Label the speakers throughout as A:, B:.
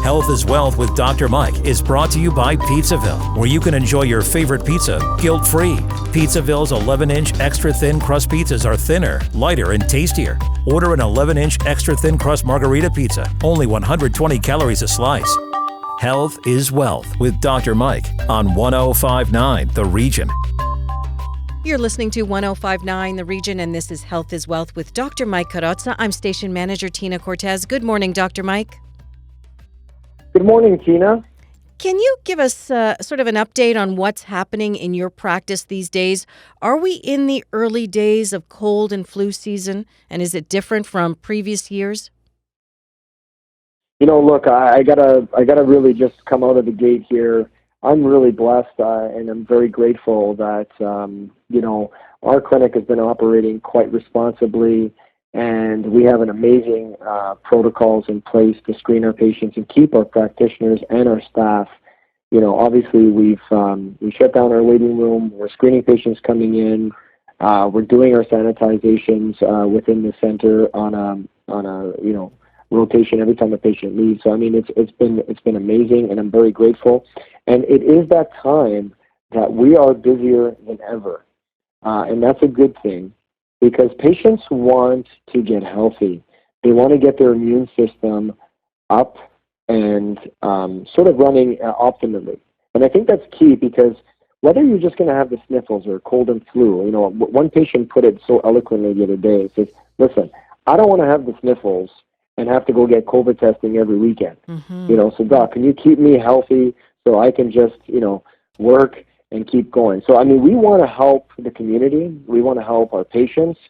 A: Health is Wealth with Dr. Mike is brought to you by Pizzaville, where you can enjoy your favorite pizza guilt-free. Pizzaville's 11-inch extra thin crust pizzas are thinner, lighter, and tastier. Order an 11-inch extra thin crust margarita pizza, only 120 calories a slice. Health is Wealth with Dr. Mike on 1059 The Region.
B: You're listening to 1059 The Region, and this is Health is Wealth with Dr. Mike Carrozza. I'm station manager Tina Cortez. Good morning, Dr. Mike.
C: Good morning, Tina.
B: Can you give us sort of an update on what's happening in your practice these days? Are we in the early days of cold and flu season, and is it different from previous years?
C: You know, look, I gotta really just come out of the gate here. I'm really blessed, and I'm very grateful that our clinic has been operating quite responsibly. And we have an amazing protocols in place to screen our patients and keep our practitioners and our staff. You know, obviously we shut down our waiting room. We're screening patients coming in. We're doing our sanitizations within the center on a rotation every time a patient leaves. So I mean, it's been amazing, and I'm very grateful. And it is that time that we are busier than ever, and that's a good thing. Because patients want to get healthy. They want to get their immune system up and sort of running optimally. And I think that's key, because whether you're just going to have the sniffles or cold and flu, you know, one patient put it so eloquently the other day. It says, listen, I don't want to have the sniffles and have to go get COVID testing every weekend. Mm-hmm. You know, so doc, can you keep me healthy so I can just, work and keep going. So, I mean, we want to help the community, we want to help our patients,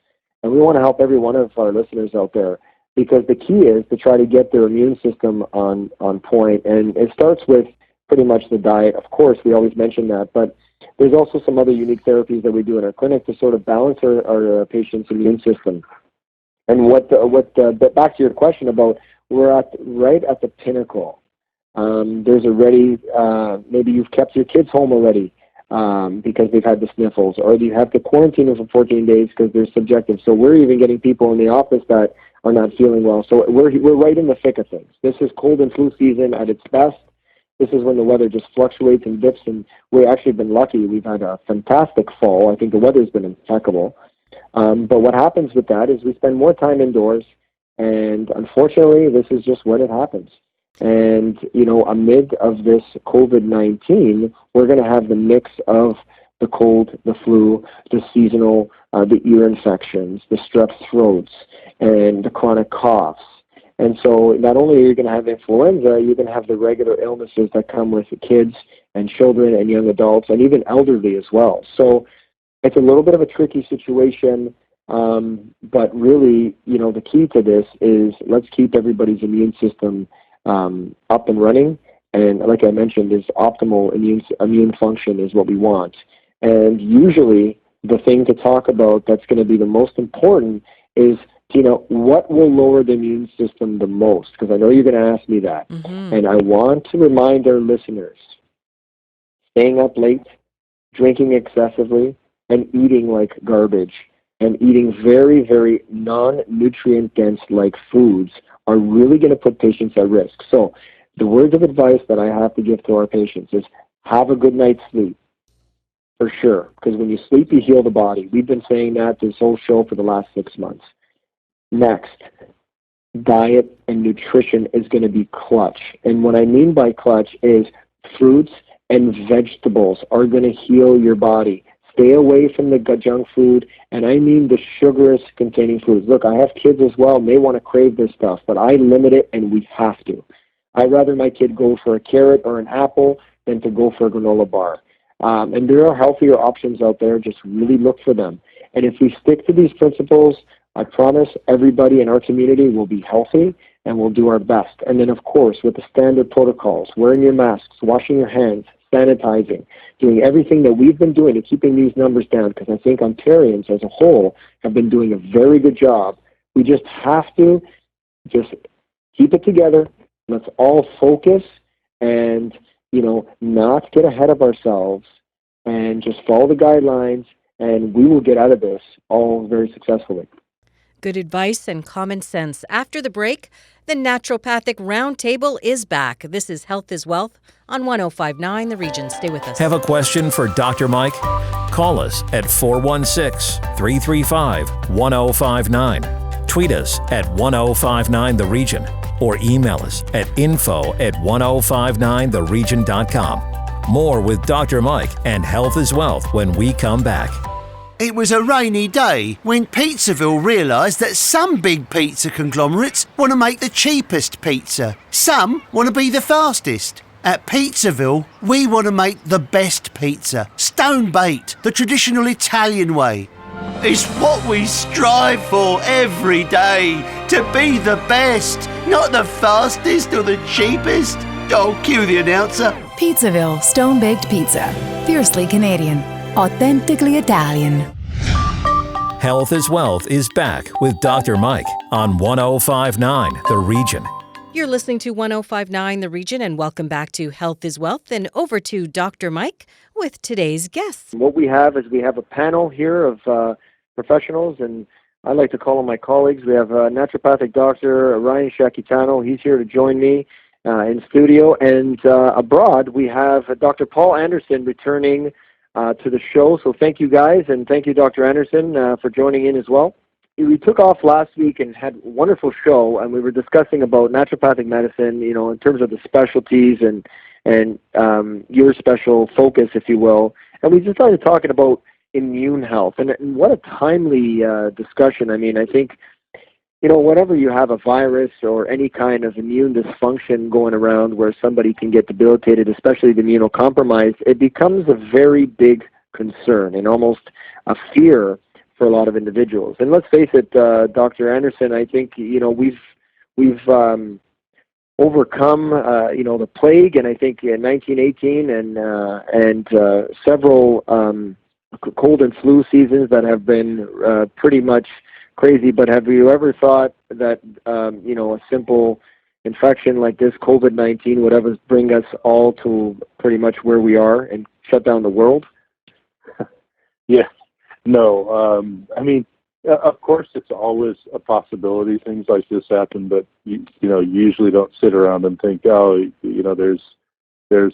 C: and we want to help every one of our listeners out there, because the key is to try to get their immune system on point. And it starts with pretty much the diet. Of course, we always mention that, but there's also some other unique therapies that we do in our clinic to sort of balance our patients' immune system. And back to your question about, we're right at the pinnacle. There's already, maybe you've kept your kids home already, because they've had the sniffles, or you have to quarantine them for 14 days because they're subjective. So we're even getting people in the office that are not feeling well. So we're right in the thick of things. This is cold and flu season at its best. This is when the weather just fluctuates and dips, and we've actually been lucky. We've had a fantastic fall. I think the weather's been impeccable. But what happens with that is we spend more time indoors, and unfortunately, this is just when it happens. And, amid of this COVID-19, we're going to have the mix of the cold, the flu, the seasonal, the ear infections, the strep throats, and the chronic coughs. And so not only are you going to have influenza, you're going to have the regular illnesses that come with kids and children and young adults and even elderly as well. So it's a little bit of a tricky situation, but really, the key to this is let's keep everybody's immune system up and running, and like I mentioned, is optimal immune function is what we want. And usually the thing to talk about that's going to be the most important is, what will lower the immune system the most? Because I know you're going to ask me that. Mm-hmm. And I want to remind our listeners, staying up late, drinking excessively, and eating like garbage, and eating very, very non-nutrient dense like foods are really going to put patients at risk. So the words of advice that I have to give to our patients is have a good night's sleep, for sure, because when you sleep, you heal the body. We've been saying that this whole show for the last 6 months. Next, diet and nutrition is going to be clutch. And what I mean by clutch is fruits and vegetables are going to heal your body. Stay away from the junk food, and I mean the sugars containing foods. Look, I have kids as well, and they want to crave this stuff, but I limit it, and we have to. I'd rather my kid go for a carrot or an apple than to go for a granola bar. And there are healthier options out there. Just really look for them. And if we stick to these principles, I promise everybody in our community will be healthy, and we'll do our best. And then, of course, with the standard protocols, wearing your masks, washing your hands, sanitizing, doing everything that we've been doing to keeping these numbers down, because I think Ontarians as a whole have been doing a very good job. We just have to just keep it together. Let's all focus and, not get ahead of ourselves and just follow the guidelines, and we will get out of this all very successfully.
B: Good advice and common sense. After the break, the Naturopathic Roundtable is back. This is Health is Wealth on 1059 The Region. Stay with us.
A: Have a question for Dr. Mike? Call us at 416-335-1059. Tweet us at 1059 The Region or email us at info@1059theregion.com. More with Dr. Mike and Health is Wealth when we come back.
D: It was a rainy day when Pizzaville realised that some big pizza conglomerates want to make the cheapest pizza. Some want to be the fastest. At Pizzaville, we want to make the best pizza, stone-baked, the traditional Italian way. It's what we strive for every day, to be the best, not the fastest or the cheapest. Oh, cue the announcer.
E: Pizzaville Stone-Baked Pizza. Fiercely Canadian. Authentically Italian.
A: Health is Wealth is back with Dr. Mike on 1059 The Region.
B: You're listening to 1059 The Region, and welcome back to Health is Wealth. And over to Dr. Mike with today's guests.
C: What we have is we have a panel here of professionals, and I like to call them my colleagues. We have naturopathic Dr. Ryan Shakitano. He's here to join me in studio. And abroad, we have Dr. Paul Anderson returning to the show. So thank you, guys, and thank you, Dr. Anderson, for joining in as well. We took off last week and had a wonderful show, and we were discussing about naturopathic medicine, you know, in terms of the specialties and your special focus, if you will. And we just started talking about immune health, and what a timely discussion. I mean, I think, you know, whenever you have a virus or any kind of immune dysfunction going around where somebody can get debilitated, especially the immunocompromised, it becomes a very big concern and almost a fear for a lot of individuals. And let's face it, Dr. Anderson, I think, you know, we've overcome, you know, the plague, and I think in 1918 and several cold and flu seasons that have been pretty much crazy. But have you ever thought that, you know, a simple infection like this, COVID-19, would ever bring us all to pretty much where we are and shut down the world?
F: Yeah. No, I mean, of course, it's always a possibility. Things like this happen, but you know, you usually don't sit around and think, oh, you know, there's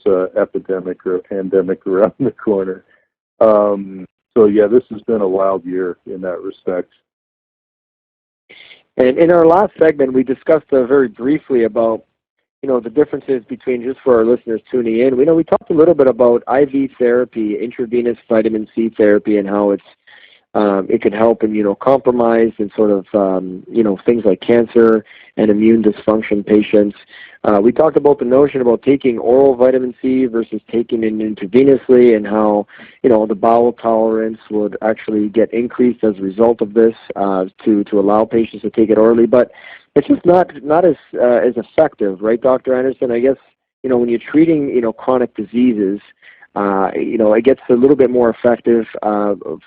F: a epidemic or a pandemic around the corner. So yeah, this has been a wild year in that respect.
C: And in our last segment, we discussed very briefly about, you know, the differences between, just for our listeners tuning in, we talked a little bit about IV therapy, intravenous vitamin C therapy, and how it can help immunocompromised and sort of, you know, things like cancer and immune dysfunction patients. We talked about the notion about taking oral vitamin C versus taking it intravenously, and how, you know, the bowel tolerance would actually get increased as a result of this, to allow patients to take it orally. But it's just not as effective, right, Dr. Anderson? I guess, you know, when you're treating, you know, chronic diseases, you know, it gets a little bit more effective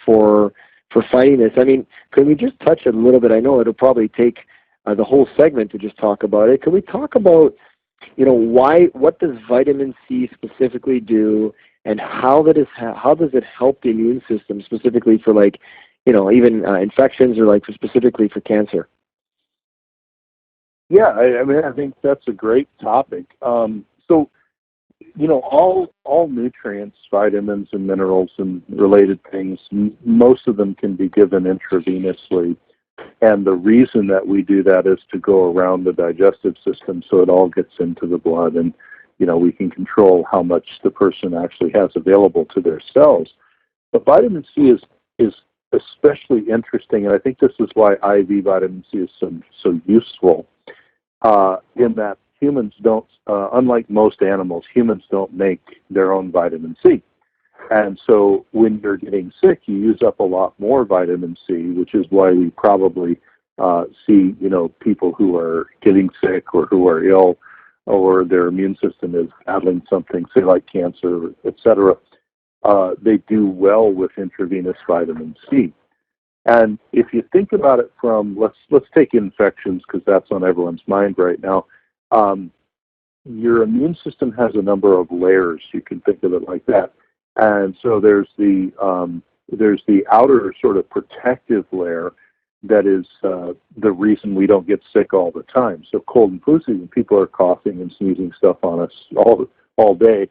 C: for fighting this. I mean, can we just touch a little bit? I know it'll probably take the whole segment to just talk about it. Can we talk about, you know, what does vitamin C specifically do, and how does it help the immune system, specifically for, like, you know, even infections, or like specifically for cancer?
F: Yeah, I mean, I think that's a great topic. So, you know, all nutrients, vitamins and minerals and related things, most of them can be given intravenously. And the reason that we do that is to go around the digestive system, so it all gets into the blood, and, you know, we can control how much the person actually has available to their cells. But vitamin C is especially interesting, and I think this is why IV vitamin C is so useful, in that humans don't, unlike most animals, humans don't make their own vitamin C. And so when you're getting sick, you use up a lot more vitamin C, which is why we probably see, you know, people who are getting sick or who are ill, or their immune system is battling something, say like cancer, etc. They do well with intravenous vitamin C. And if you think about it from, let's take infections, because that's on everyone's mind right now. Your immune system has a number of layers. You can think of it like that. And so there's the outer sort of protective layer, that is the reason we don't get sick all the time. So cold and flu season, people are coughing and sneezing stuff on us all day,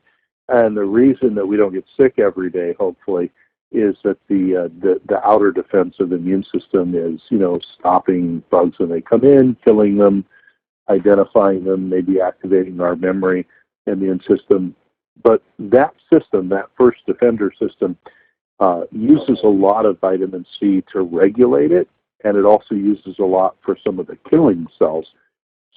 F: and the reason that we don't get sick every day, hopefully, is that the outer defense of the immune system is, stopping bugs when they come in, killing them, identifying them, maybe activating our memory immune system. But that system, that first defender system, uses a lot of vitamin C to regulate it, and it also uses a lot for some of the killing cells.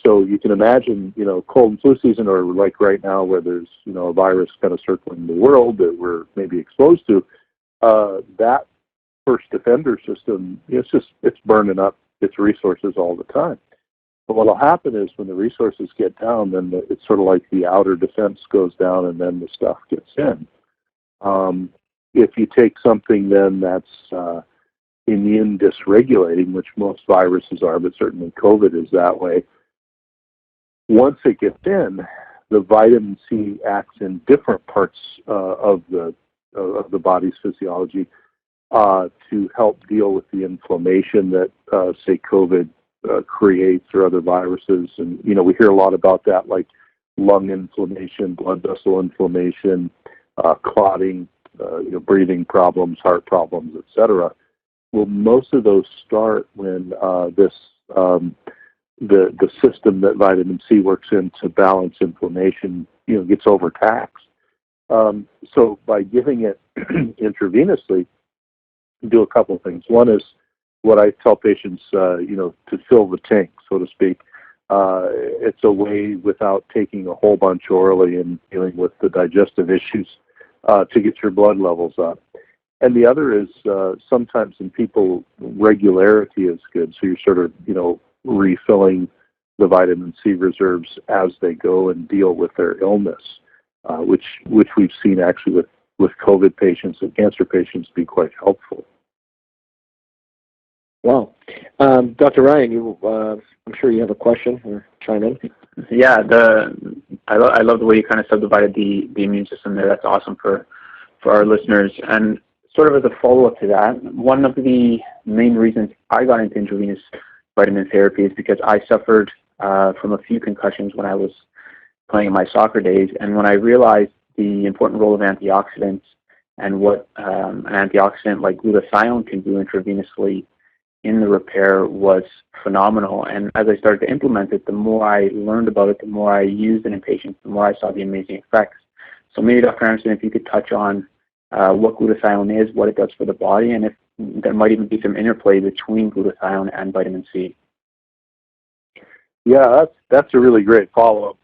F: So you can imagine, cold and flu season, or like right now where there's, a virus kind of circling the world that we're maybe exposed to, that first defender system, it's burning up its resources all the time. But what will happen is when the resources get down, then it's sort of like the outer defense goes down and then the stuff gets in. If you take something then that's immune dysregulating, which most viruses are, but certainly COVID is that way, once it gets in, the vitamin C acts in different parts of the body's physiology to help deal with the inflammation that, say, COVID creates, or other viruses. And, we hear a lot about that, like lung inflammation, blood vessel inflammation, clotting, breathing problems, heart problems, etc. Well, most of those start when the system that vitamin C works in to balance inflammation, gets overtaxed. So by giving it intravenously, do a couple of things. One is what I tell patients, to fill the tank, so to speak. It's a way, without taking a whole bunch orally and dealing with the digestive issues, to get your blood levels up. And the other is sometimes in people, regularity is good. So you're sort of, refilling the vitamin C reserves as they go and deal with their illness, which we've seen actually with COVID patients and cancer patients be quite helpful.
C: Wow. Dr. Ryan, I'm sure you have a question or chime in.
G: Yeah, I love the way you kind of subdivided the immune system there. That's awesome for our listeners. And sort of as a follow-up to that, one of the main reasons I got into intravenous vitamin therapy is because I suffered from a few concussions when I was playing in my soccer days. And when I realized the important role of antioxidants and what an antioxidant like glutathione can do intravenously in the repair was phenomenal. And as I started to implement it, the more I learned about it, the more I used it in patients, the more I saw the amazing effects. So maybe, Dr. Anderson, if you could touch on what glutathione is, what it does for the body, and if there might even be some interplay between glutathione and vitamin C.
F: Yeah, that's a really great follow-up.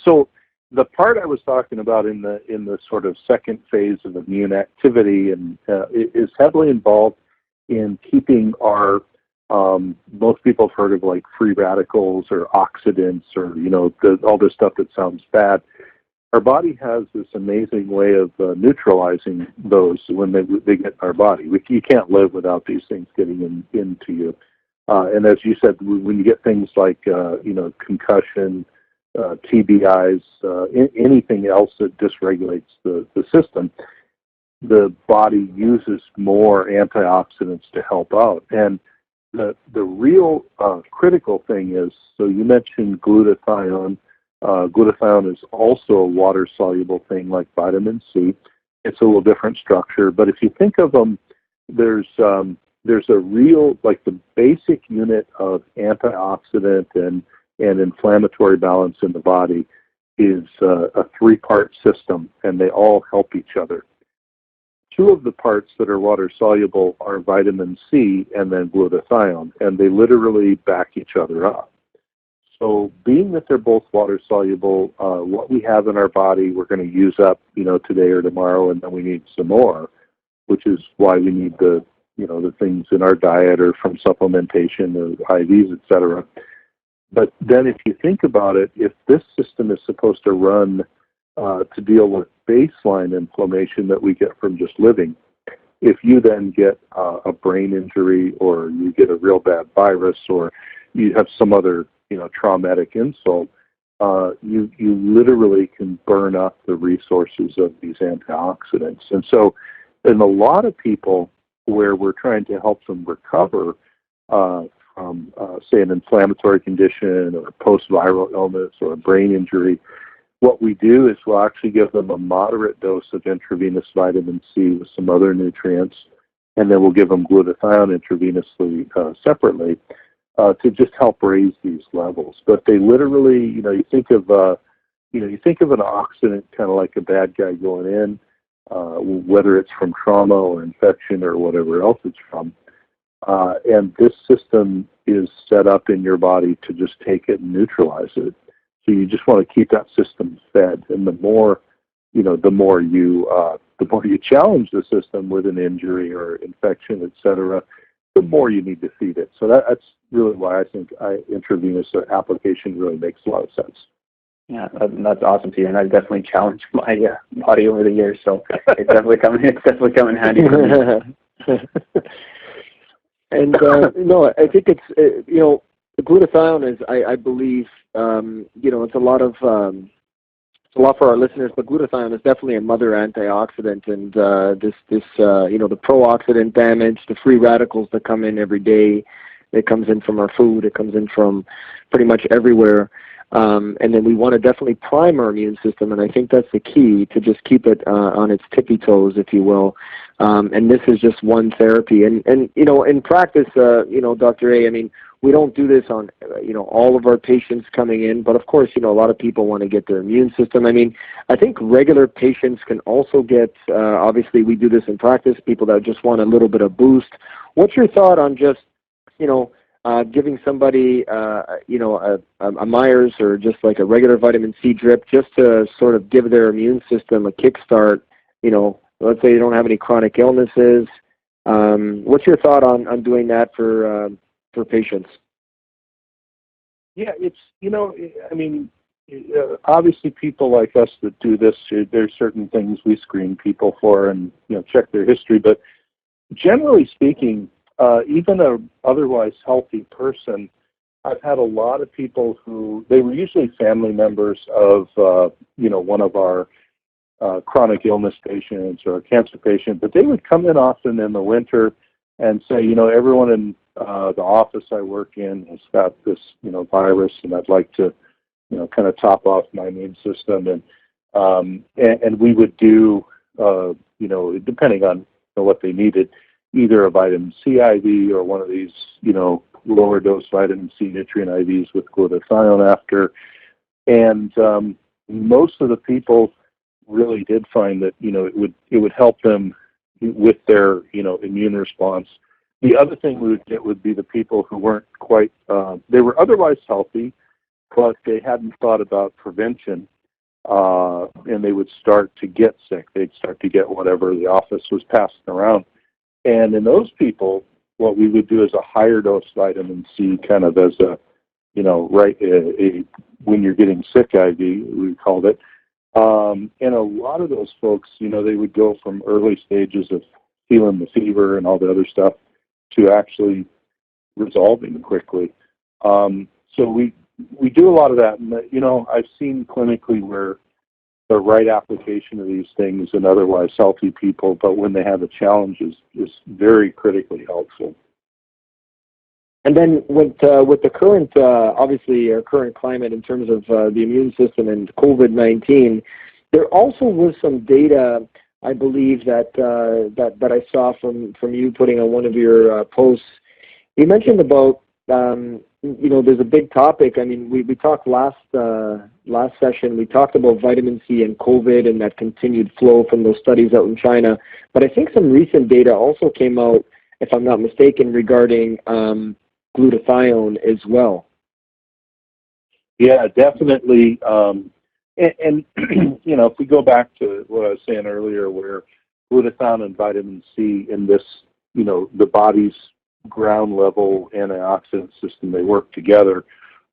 F: So the part I was talking about in the sort of second phase of immune activity and is heavily involved in keeping our, most people have heard of like free radicals or oxidants or, all this stuff that sounds bad. Our body has this amazing way of neutralizing those when they get in our body. You can't live without these things getting into you. And as you said, when you get things like, concussion, TBIs, anything else that dysregulates the system, the body uses more antioxidants to help out. And the real critical thing is, so you mentioned glutathione. Glutathione is also a water-soluble thing like vitamin C. It's a little different structure, but if you think of them, there's a real, like the basic unit of antioxidant and inflammatory balance in the body is a three-part system, and they all help each other. Two of the parts that are water-soluble are vitamin C and then glutathione, and they literally back each other up. So being that they're both water-soluble, what we have in our body we're going to use up, today or tomorrow, and then we need some more, which is why we need the things in our diet or from supplementation or IVs, etc. But then if you think about it, if this system is supposed to run to deal with baseline inflammation that we get from just living, if you then get a brain injury or you get a real bad virus or you have some other traumatic insult, you literally can burn up the resources of these antioxidants. And so in a lot of people where we're trying to help them recover, from, say, an inflammatory condition or post-viral illness or a brain injury, what we do is we'll actually give them a moderate dose of intravenous vitamin C with some other nutrients, and then we'll give them glutathione intravenously separately to just help raise these levels. But they literally, you think of an oxidant kind of like a bad guy going in, whether it's from trauma or infection or whatever else it's from. And this system is set up in your body to just take it and neutralize it. So you just want to keep that system fed, and the more you challenge the system with an injury or infection, etc., the more you need to feed it. So that's really why I think intravenous application really makes a lot of sense.
G: Yeah, that's awesome to hear, and I've definitely challenged my body over the years, so it's definitely coming in handy for me.
C: And no, I think it's the glutathione is, I believe, it's a lot for our listeners, but glutathione is definitely a mother antioxidant, and the pro-oxidant damage, the free radicals that come in every day, it comes in from our food, it comes in from pretty much everywhere, and then we want to definitely prime our immune system, and I think that's the key, to just keep it on its tippy toes, if you will. And this is just one therapy, and in practice, Dr. A, I mean, we don't do this on, all of our patients coming in, but of course, a lot of people want to get their immune system. I mean, I think regular patients can also get, obviously we do this in practice, people that just want a little bit of boost. What's your thought on just, giving somebody, a Myers or just like a regular vitamin C drip, just to sort of give their immune system a kickstart? Let's say you don't have any chronic illnesses. What's your thought on doing that for patients?
F: Yeah, it's, obviously people like us that do this, there's certain things we screen people for and, check their history. But generally speaking, even a otherwise healthy person, I've had a lot of people who, they were usually family members of, one of our chronic illness patients or a cancer patient, but they would come in often in the winter and say, everyone in the office I work in has got this, virus, and I'd like to, kind of top off my immune system. And we would do, depending on what they needed, either a vitamin C IV or one of these, lower dose vitamin C nutrient IVs with glutathione after. And most of the people really did find that, it would help them with their, immune response. The other thing we would get would be the people who weren't quite, they were otherwise healthy, but they hadn't thought about prevention, and they would start to get sick. They'd start to get whatever the office was passing around. And in those people, what we would do is a higher dose vitamin C, kind of as a, when you're getting sick IV, we called it. And a lot of those folks, they would go from early stages of feeling the fever and all the other stuff to actually resolving quickly. So we do a lot of that. And, I've seen clinically where the right application of these things in otherwise healthy people, but when they have a challenge is very critically helpful.
C: And then with the current, obviously, our current climate in terms of the immune system and COVID-19, there also was some data, I believe, that I saw from you putting on one of your posts. You mentioned about, there's a big topic. I mean, we talked last session, we talked about vitamin C and COVID and that continued flow from those studies out in China. But I think some recent data also came out, if I'm not mistaken, regarding glutathione as well.
F: Yeah, definitely. And if we go back to what I was saying earlier, where glutathione and vitamin C in this, the body's ground level antioxidant system, they work together.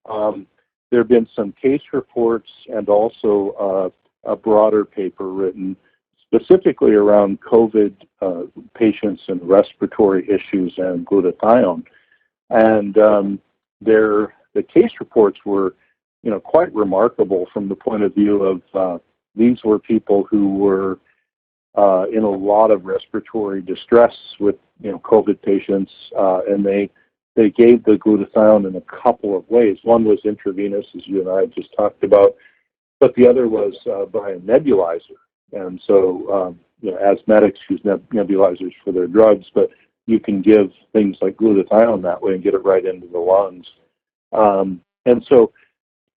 F: There have been some case reports and also a broader paper written specifically around COVID patients and respiratory issues and glutathione. And the case reports were, quite remarkable from the point of view of these were people who were in a lot of respiratory distress with, COVID patients, and they they gave the glutathione in a couple of ways. One was intravenous, as you and I just talked about, but the other was by a nebulizer. And so, asthmatics use nebulizers for their drugs, but you can give things like glutathione that way and get it right into the lungs. And so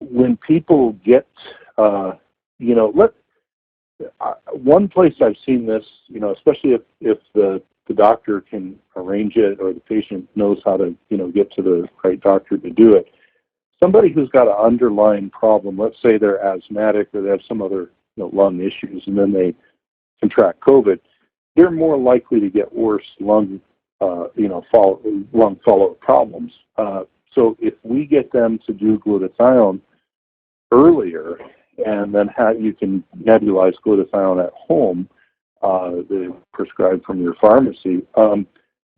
F: when people get, one place I've seen this, especially if the doctor can arrange it or the patient knows how to, get to the right doctor to do it. Somebody who's got an underlying problem, let's say they're asthmatic or they have some other lung issues, and then they contract COVID, they're more likely to get worse lung follow-up problems. So if we get them to do glutathione earlier, and then you can nebulize glutathione at home, prescribed from your pharmacy,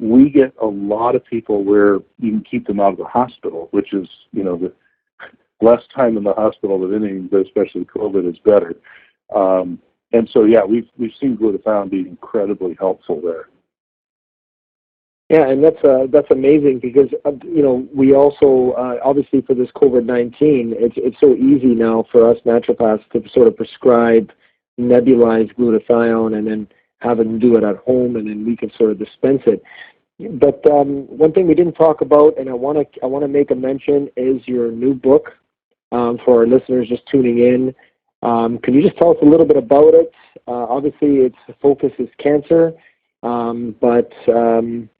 F: we get a lot of people where you can keep them out of the hospital, which is, the less time in the hospital with anything, but especially COVID, is better. And so, we've seen glutathione be incredibly helpful there.
C: Yeah, and that's amazing because we also obviously for this COVID-19, it's so easy now for us naturopaths to sort of prescribe nebulized glutathione and then have them do it at home, and then we can sort of dispense it. But one thing we didn't talk about, and I want to make a mention, is your new book for our listeners just tuning in. Can you just tell us a little bit about it? Obviously, its focus is cancer, but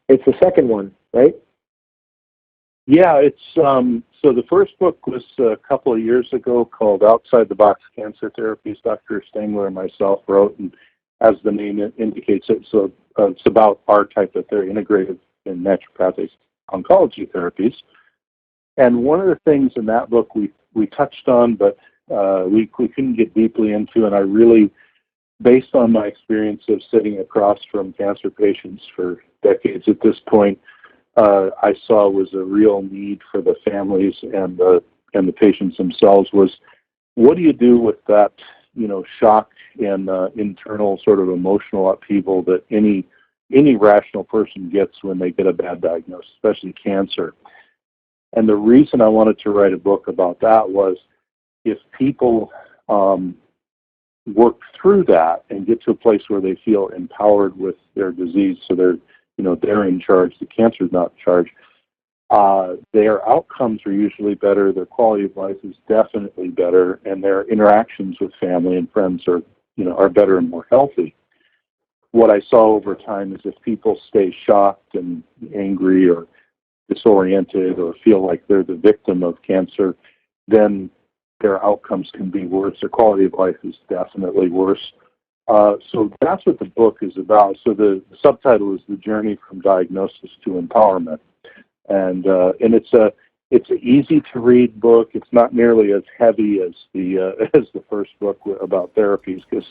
C: it's the second one, right?
F: Yeah, it's so the first book was a couple of years ago called Outside the Box Cancer Therapies. Dr. Stengler and myself wrote, and as the name indicates, it's about our type of therapy, integrative and naturopathic oncology therapies. And one of the things in that book we touched on, but we couldn't get deeply into, and I really, based on my experience of sitting across from cancer patients for decades at this point, I saw was a real need for the families and the patients themselves was, what do you do with that, shock and internal sort of emotional upheaval that any rational person gets when they get a bad diagnosis, especially cancer. And the reason I wanted to write a book about that was, if people work through that and get to a place where they feel empowered with their disease, so they're in charge, the cancer's not in charge, their outcomes are usually better, their quality of life is definitely better, and their interactions with family and friends are better and more healthy. What I saw over time is if people stay shocked and angry or disoriented or feel like they're the victim of cancer, then their outcomes can be worse. Their quality of life is definitely worse. So that's what the book is about. So the subtitle is The Journey from Diagnosis to Empowerment. And it's an easy to read book. It's not nearly as heavy as the first book about therapies, because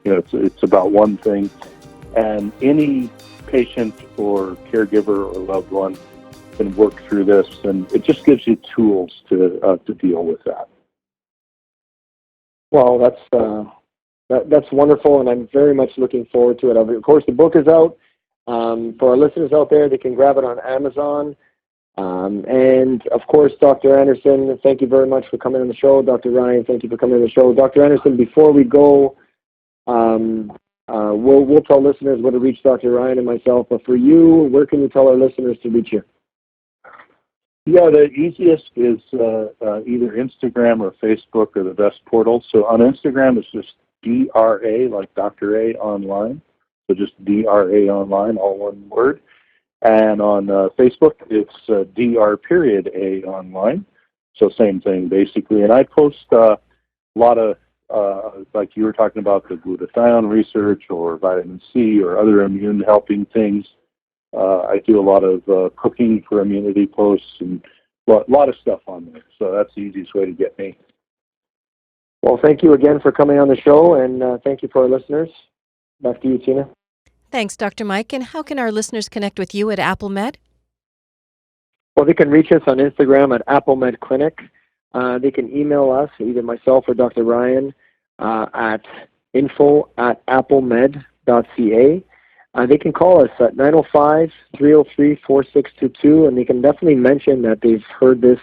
F: it's about one thing, and any patient or caregiver or loved one can work through this, and it just gives you tools to deal with that.
C: Well, that's wonderful, and I'm very much looking forward to it. Of course, the book is out. For our listeners out there, they can grab it on Amazon. And, of course, Dr. Anderson, thank you very much for coming on the show. Dr. Ryan, thank you for coming on the show. Dr. Anderson, before we go, we'll tell listeners where to reach Dr. Ryan and myself. But for you, where can you tell our listeners to reach you?
F: Yeah, the easiest is either Instagram or Facebook are the best portals. So on Instagram, it's just DRA, like Dr. A online. So just DRA online, all one word. And on Facebook, it's DR.A online. So same thing, basically. And I post a lot of, like you were talking about, the glutathione research or vitamin C or other immune-helping things. I do a lot of cooking for immunity posts and a lot of stuff on there. So that's the easiest way to get me.
C: Well, thank you again for coming on the show, and thank you for our listeners. Back to you, Tina.
B: Thanks, Dr. Mike. And how can our listeners connect with you at AppleMed?
C: Well, they can reach us on Instagram at AppleMed Clinic. They can email us, either myself or Dr. Ryan, at info@applemed.ca. they can call us at 905-303-4622, and they can definitely mention that they've heard this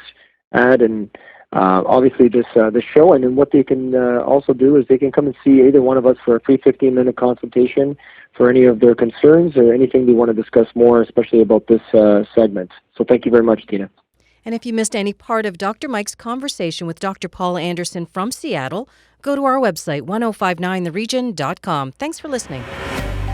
C: ad and obviously this show. And then what they can also do is they can come and see either one of us for a free 15-minute consultation for any of their concerns or anything they want to discuss more, especially about this segment. So thank you very much, Tina.
B: And if you missed any part of Dr. Mike's conversation with Dr. Paul Anderson from Seattle, go to our website, 1059theregion.com. Thanks for listening.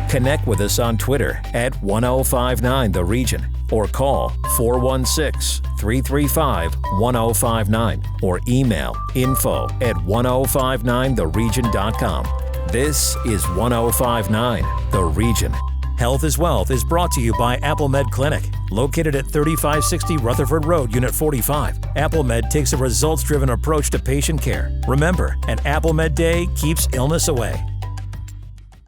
A: Connect with us on Twitter at 1059theregion or call 416-335-1059 or email info@1059theregion.com. This is 1059 The Region. Health is Wealth is brought to you by AppleMed Clinic, located at 3560 Rutherford Road, Unit 45. AppleMed takes a results-driven approach to patient care. Remember, an AppleMed day keeps illness away.